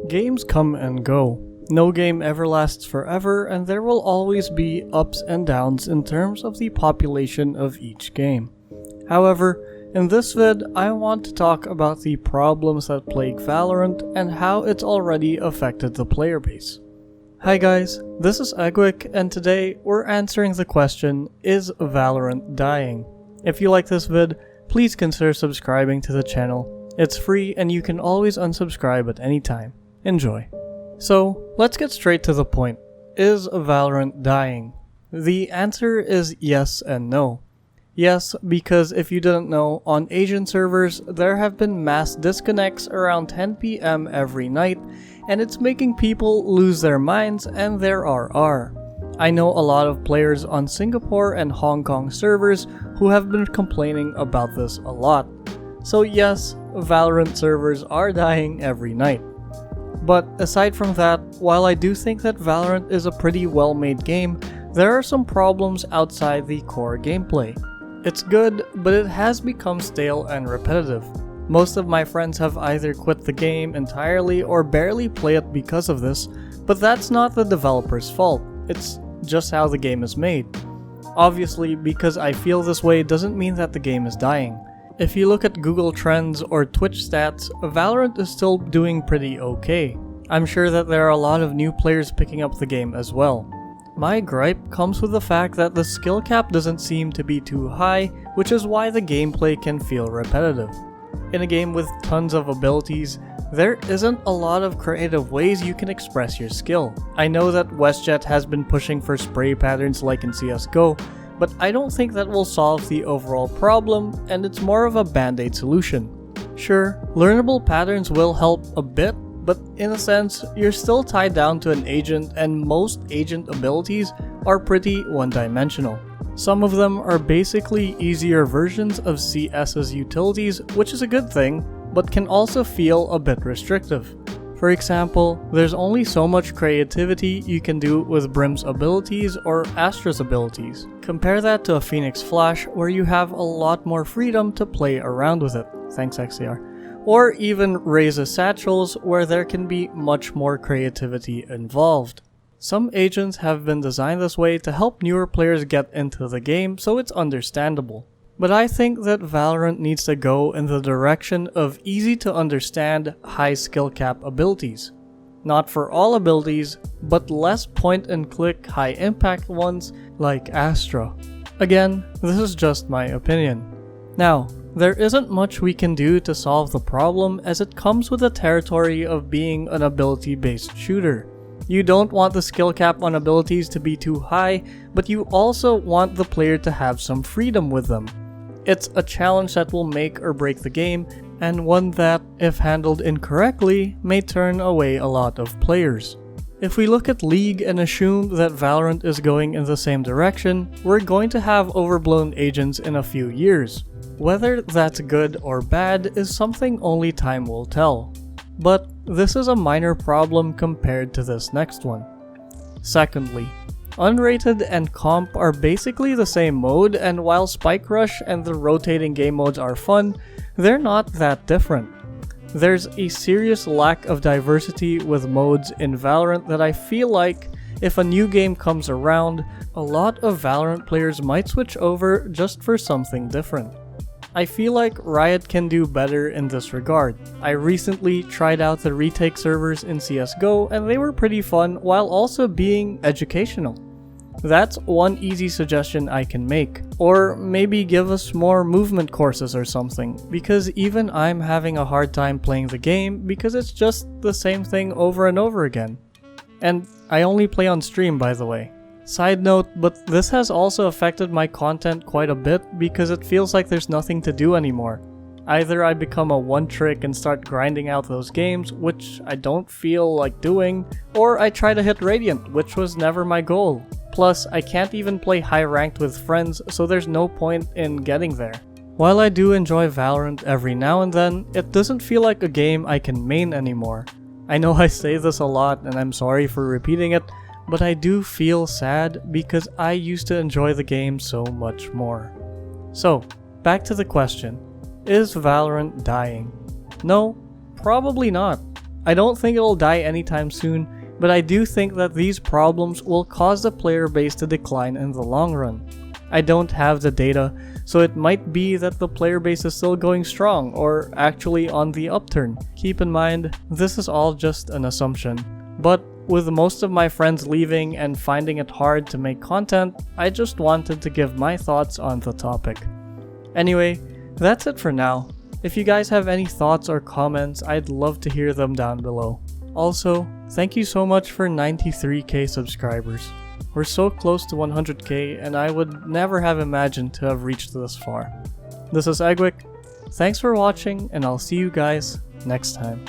Games come and go. No game ever lasts forever, and there will always be ups and downs in terms of the population of each game. However, in this vid, I want to talk about the problems that plague Valorant and how it's already affected the player base. Hi guys, this is Eggwick, and today we're answering the question, is Valorant dying? If you like this vid, please consider subscribing to the channel. It's free and you can always unsubscribe at any time. Enjoy. So, let's get straight to the point. Is Valorant dying? The answer is yes and no. Yes, because if you didn't know, on Asian servers, there have been mass disconnects around 10 PM every night, and it's making people lose their minds and their RR. I know a lot of players on Singapore and Hong Kong servers who have been complaining about this a lot. So yes, Valorant servers are dying every night. But aside from that, while I do think that Valorant is a pretty well-made game, there are some problems outside the core gameplay. It's good, but it has become stale and repetitive. Most of my friends have either quit the game entirely or barely play it because of this, but that's not the developer's fault. It's just how the game is made. Obviously, because I feel this way doesn't mean that the game is dying. If you look at Google Trends or Twitch stats, Valorant is still doing pretty okay. I'm sure that there are a lot of new players picking up the game as well. My gripe comes with the fact that the skill cap doesn't seem to be too high, which is why the gameplay can feel repetitive. In a game with tons of abilities, there isn't a lot of creative ways you can express your skill. I know that WestJet has been pushing for spray patterns like in CSGO, but I don't think that will solve the overall problem, and it's more of a band-aid solution. Sure, learnable patterns will help a bit, but in a sense, you're still tied down to an agent, and most agent abilities are pretty one-dimensional. Some of them are basically easier versions of CS's utilities, which is a good thing, but can also feel a bit restrictive. For example, there's only so much creativity you can do with Brim's abilities or Astra's abilities. Compare that to a Phoenix Flash where you have a lot more freedom to play around with it, thanks XCR. Or even Raze's Satchels where there can be much more creativity involved. Some agents have been designed this way to help newer players get into the game, so it's understandable. But I think that Valorant needs to go in the direction of easy to understand high skill cap abilities. Not for all abilities, but less point and click high impact ones like Astra. Again, this is just my opinion. Now, there isn't much we can do to solve the problem as it comes with the territory of being an ability based shooter. You don't want the skill cap on abilities to be too high, but you also want the player to have some freedom with them. It's a challenge that will make or break the game, and one that, if handled incorrectly, may turn away a lot of players. If we look at League and assume that Valorant is going in the same direction, we're going to have overblown agents in a few years. Whether that's good or bad is something only time will tell. But this is a minor problem compared to this next one. Secondly, Unrated and Comp are basically the same mode, and while Spike Rush and the rotating game modes are fun, they're not that different. There's a serious lack of diversity with modes in Valorant that I feel like, if a new game comes around, a lot of Valorant players might switch over just for something different. I feel like Riot can do better in this regard. I recently tried out the retake servers in CSGO and they were pretty fun while also being educational. That's one easy suggestion I can make. Or maybe give us more movement courses or something, because even I'm having a hard time playing the game because it's just the same thing over and over again. And I only play on stream, by the way. Side note, but this has also affected my content quite a bit because it feels like there's nothing to do anymore. Either I become a one-trick and start grinding out those games, which I don't feel like doing, or I try to hit Radiant, which was never my goal. Plus, I can't even play high ranked with friends, so there's no point in getting there. While I do enjoy Valorant every now and then, it doesn't feel like a game I can main anymore. I know I say this a lot and I'm sorry for repeating it, but I do feel sad because I used to enjoy the game so much more. So, back to the question. Is Valorant dying? No, probably not. I don't think it will die anytime soon, but I do think that these problems will cause the player base to decline in the long run. I don't have the data, so it might be that the player base is still going strong or actually on the upturn. Keep in mind, this is all just an assumption. But with most of my friends leaving and finding it hard to make content, I just wanted to give my thoughts on the topic. Anyway, that's it for now. If you guys have any thoughts or comments, I'd love to hear them down below. Also, thank you so much for 93k subscribers. We're so close to 100k and I would never have imagined to have reached this far. This is Eggwick. Thanks for watching and I'll see you guys next time.